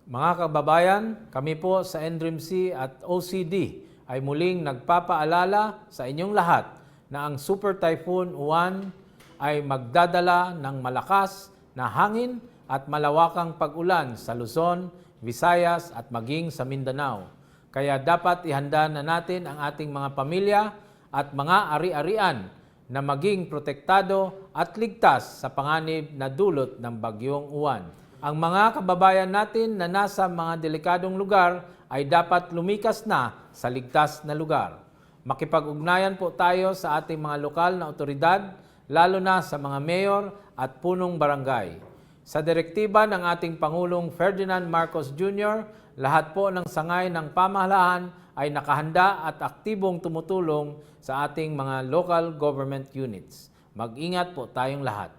Mga kababayan, kami po sa NDRIMC at OCD ay muling nagpapaalala sa inyong lahat na ang Super Typhoon Uwan ay magdadala ng malakas na hangin at malawakang pag-ulan sa Luzon, Visayas at maging sa Mindanao. Kaya dapat ihanda na natin ang ating mga pamilya at mga ari-arian na maging protektado at ligtas sa panganib na dulot ng bagyong Uwan. Ang mga kababayan natin na nasa mga delikadong lugar ay dapat lumikas na sa ligtas na lugar. Makipag-ugnayan po tayo sa ating mga lokal na otoridad, lalo na sa mga mayor at punong barangay. Sa direktiba ng ating Pangulong Ferdinand Marcos Jr., lahat po ng sangay ng pamahalaan ay nakahanda at aktibong tumutulong sa ating mga local government units. Mag-ingat po tayong lahat.